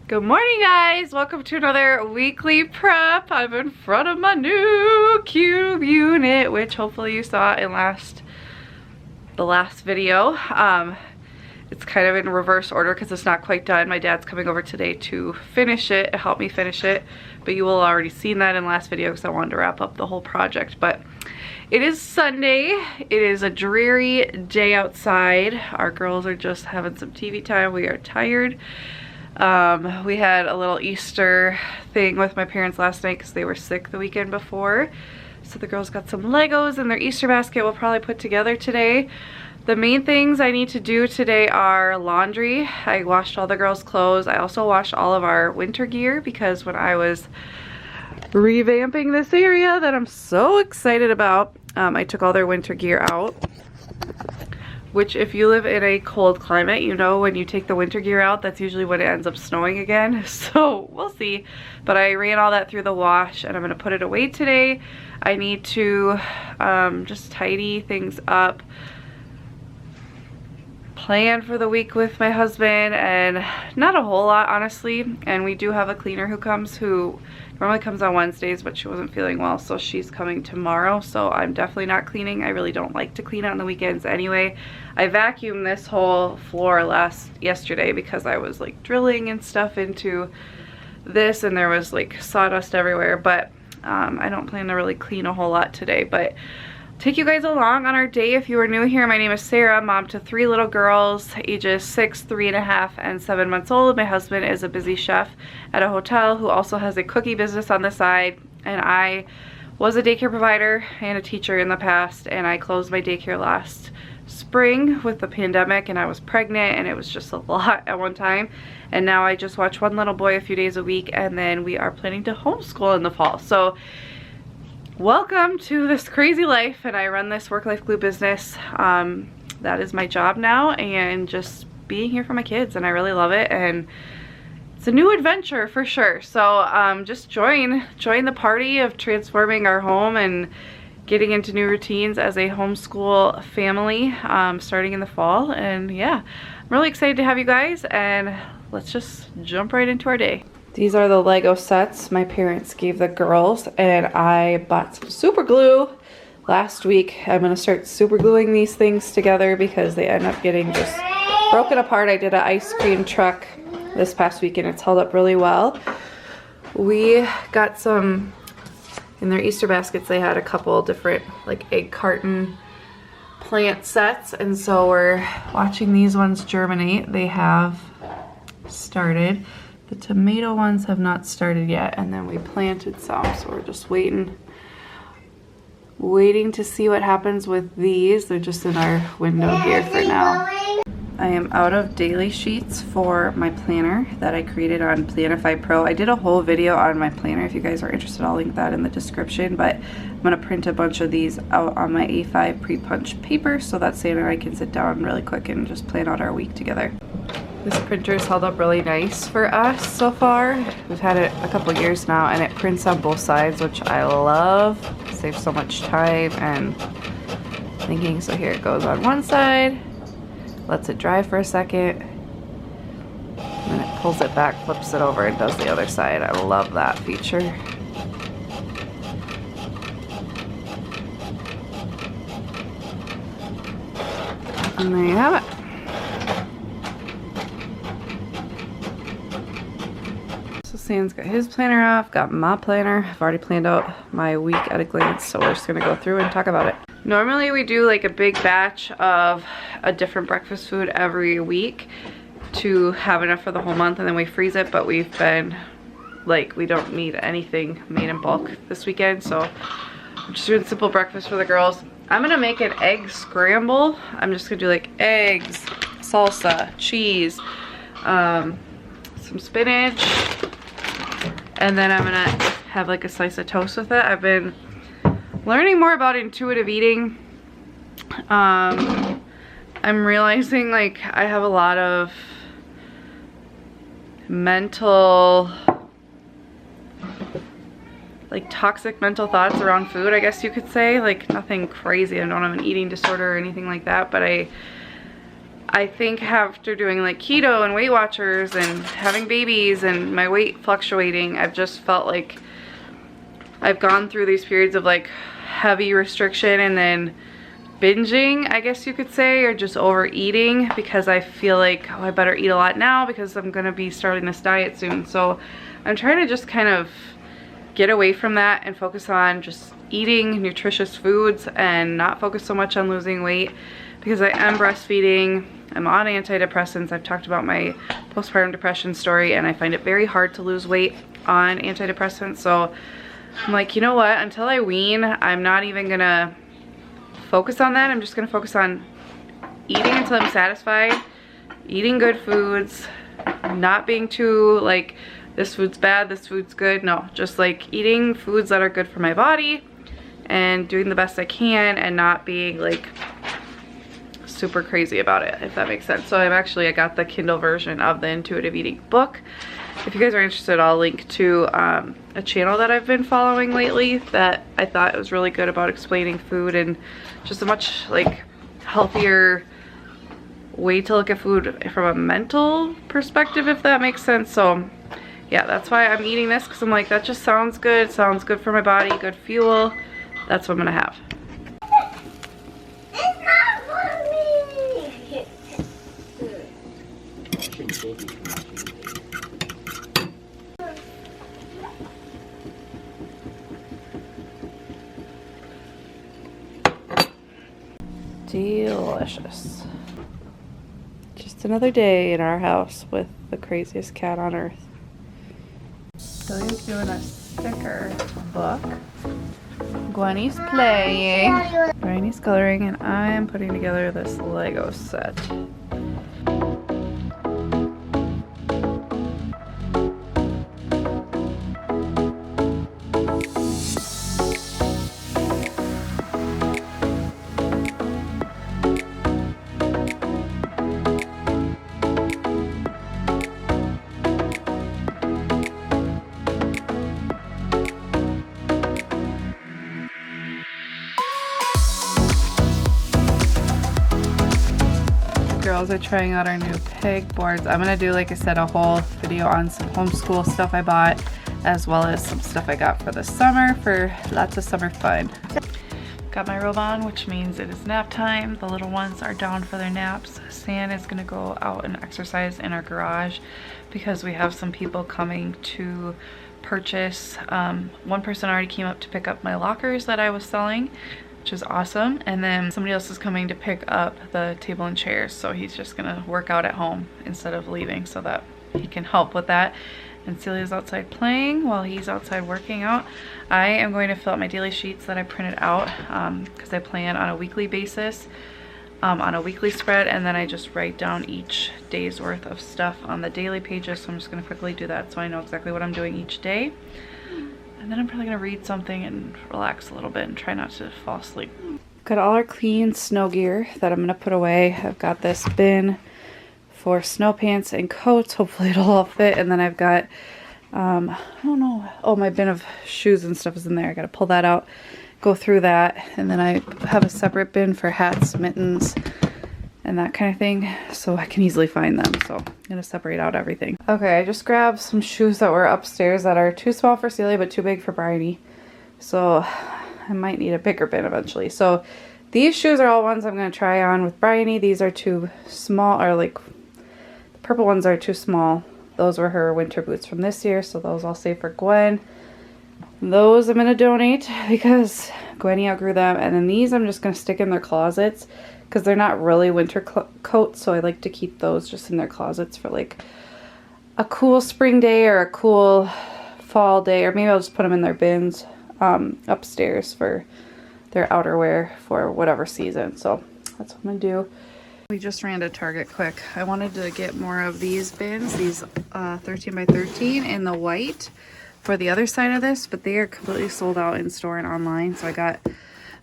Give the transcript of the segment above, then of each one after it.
Good morning, guys. Welcome to another weekly prep. I'm in front of my new cube unit, which hopefully you saw in the last video. It's kind of in reverse order because it's not quite done. My dad's coming over today to finish it, help me finish it, but you will already seen that in the last video because I wanted to wrap up the whole project. But it is Sunday. It is a dreary day outside. Our girls are just having some TV time. We are tired. We had a little Easter thing with my parents last night because they were sick the weekend before. So the girls got some Legos in their Easter basket we'll probably put together today. The main things I need to do today are laundry. I washed all the girls' clothes. I also washed all of our winter gear because when I was revamping this area that I'm so excited about, I took all their winter gear out. Which, if you live in a cold climate, you know when you take the winter gear out, that's usually when it ends up snowing again. So we'll see. But I ran all that through the wash and I'm going to put it away today. I need to just tidy things up, plan for the week with my husband, and not a whole lot, honestly. And we do have a cleaner who normally comes on Wednesdays, but she wasn't feeling well, so she's coming tomorrow. So I'm definitely not cleaning. I really don't like to clean on the weekends anyway. I vacuumed this whole floor yesterday because I was like drilling and stuff into this and there was like sawdust everywhere, but I don't plan to really clean a whole lot today. But take you guys along on our day. If you are new here, my name is Sarah, mom to 3 little girls, ages 6, 3.5, and 7 months old. My husband is a busy chef at a hotel who also has a cookie business on the side, and I was a daycare provider and a teacher in the past, and I closed my daycare last spring with the pandemic, and I was pregnant, and it was just a lot at one time. And now I just watch one little boy a few days a week, and then we are planning to homeschool in the fall. So welcome to this crazy life, and I run this Work-Life Glue business. That is my job now, and just being here for my kids, and I really love it, and it's a new adventure for sure. So just join the party of transforming our home and getting into new routines as a homeschool family starting in the fall. And yeah, I'm really excited to have you guys, and let's just jump right into our day. These are the Lego sets my parents gave the girls, and I bought some super glue last week. I'm going to start super gluing these things together because they end up getting just broken apart. I did an ice cream truck this past week and it's held up really well. We got some, in their Easter baskets they had a couple different like egg carton plant sets, and so we're watching these ones germinate. They have started. The tomato ones have not started yet, and then we planted some, so we're just waiting to see what happens with these. They're just in our window here for now. I am out of daily sheets for my planner that I created on Planify Pro. I did a whole video on my planner. If you guys are interested, I'll link that in the description, but I'm gonna print a bunch of these out on my A5 pre-punched paper so that Santa and I can sit down really quick and just plan out our week together. This printer's held up really nice for us so far. We've had it a couple years now, and it prints on both sides, which I love. It saves so much time and thinking. So here it goes on one side, lets it dry for a second, and then it pulls it back, flips it over, and does the other side. I love that feature. And there you have it. Sam's got his planner off, got my planner. I've already planned out my week at a glance, so we're just gonna go through and talk about it. Normally we do like a big batch of a different breakfast food every week to have enough for the whole month, and then we freeze it, but we've been like, we don't need anything made in bulk this weekend, so I'm just doing simple breakfast for the girls. I'm gonna make an egg scramble. I'm just gonna do like eggs, salsa, cheese, some spinach, and then I'm gonna have like a slice of toast with it. I've been learning more about intuitive eating. I'm realizing like I have a lot of mental, like toxic mental thoughts around food, I guess you could say. Like nothing crazy. I don't have an eating disorder or anything like that, but I I think after doing like keto and Weight Watchers and having babies and my weight fluctuating, I've just felt like I've gone through these periods of like heavy restriction and then binging, I guess you could say, or just overeating, because I feel like, oh, I better eat a lot now because I'm gonna be starting this diet soon. So I'm trying to just kind of get away from that and focus on just eating nutritious foods and not focus so much on losing weight, because I am breastfeeding, I'm on antidepressants. I've talked about my postpartum depression story, and I find it very hard to lose weight on antidepressants. So I'm like, you know what, until I wean, I'm not even gonna focus on that. I'm just gonna focus on eating until I'm satisfied, eating good foods, not being too like, this food's bad, this food's good. No, just like eating foods that are good for my body and doing the best I can and not being like super crazy about it, if that makes sense. So I got the Kindle version of the Intuitive Eating book. If you guys are interested, I'll link to a channel that I've been following lately that I thought was really good about explaining food and just a much like healthier way to look at food from a mental perspective, if that makes sense. So yeah, that's why I'm eating this, because I'm like, that just sounds good for my body, good fuel. That's what I'm gonna have. It's not for me. Delicious. Just another day in our house with the craziest cat on earth. Lily's doing a sticker book. Gwenny's playing. Rainy's coloring, and I am putting together this Lego set. Girls are trying out our new peg boards. I'm gonna do, like I said, a whole video on some homeschool stuff I bought, as well as some stuff I got for the summer for lots of summer fun. Got my robe on, which means it is nap time. The little ones are down for their naps. San is gonna go out and exercise in our garage because we have some people coming to purchase. One person already came up to pick up my lockers that I was selling, which is awesome, and then somebody else is coming to pick up the table and chairs, so he's just gonna work out at home instead of leaving so that he can help with that. And Celia's outside playing while he's outside working out. I am going to fill out my daily sheets that I printed out because I plan on a weekly basis, on a weekly spread, and then I just write down each day's worth of stuff on the daily pages. So I'm just gonna quickly do that so I know exactly what I'm doing each day. And then I'm probably gonna read something and relax a little bit and try not to fall asleep. Got all our clean snow gear that I'm gonna put away. I've got this bin for snow pants and coats. Hopefully it'll all fit. And then I've got, I don't know, oh, my bin of shoes and stuff is in there. I gotta pull that out, go through that. And then I have a separate bin for hats, mittens, and that kind of thing, so I can easily find them. So I'm gonna separate out everything. Okay, I just grabbed some shoes that were upstairs that are too small for Celia but too big for Bryony. So I might need a bigger bin eventually. So these shoes are all ones I'm gonna try on with Bryony. These are too small, or like the purple ones are too small. Those were her winter boots from this year, so those I'll save for Gwen. Those I'm gonna donate because Gwenny outgrew them, and then these I'm just gonna stick in their closets because they're not really winter coats, so I like to keep those just in their closets for like a cool spring day or a cool fall day, or maybe I'll just put them in their bins upstairs for their outerwear for whatever season. So that's what I'm gonna do. We just ran to Target quick. I wanted to get more of these bins, these 13 by 13 in the white for the other side of this, but they are completely sold out in store and online. So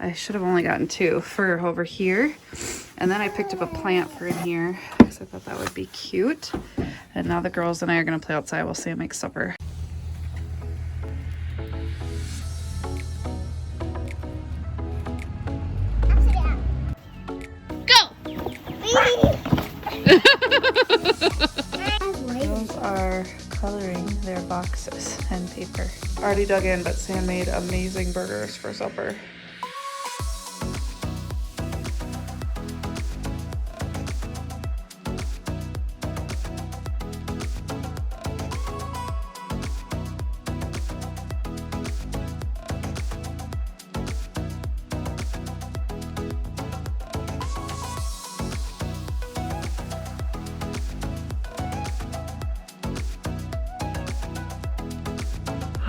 I should have only gotten 2 for over here. And then I picked up a plant for in here because I thought that would be cute. And now the girls and I are gonna play outside while Sam makes supper. coloring their boxes and paper. Already dug in, but Sam made amazing burgers for supper.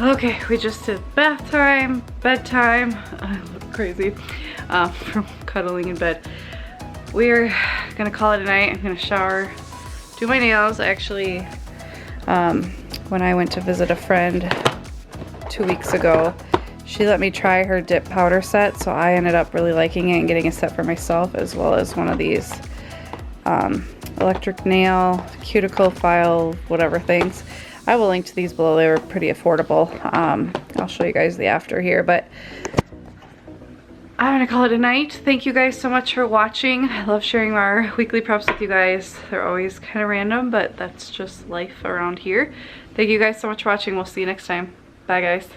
Okay, we just did bath time, bedtime. I look crazy from cuddling in bed. We're gonna call it a night. I'm gonna shower, do my nails. Actually, when I went to visit a friend 2 weeks ago, she let me try her dip powder set, so I ended up really liking it and getting a set for myself, as well as one of these electric nail, cuticle file, whatever things. I will link to these below. They were pretty affordable. I'll show you guys the after here, but I'm gonna call it a night. Thank you guys so much for watching. I love sharing our weekly preps with you guys. They're always kind of random, but that's just life around here. Thank you guys so much for watching. We'll see you next time. Bye, guys.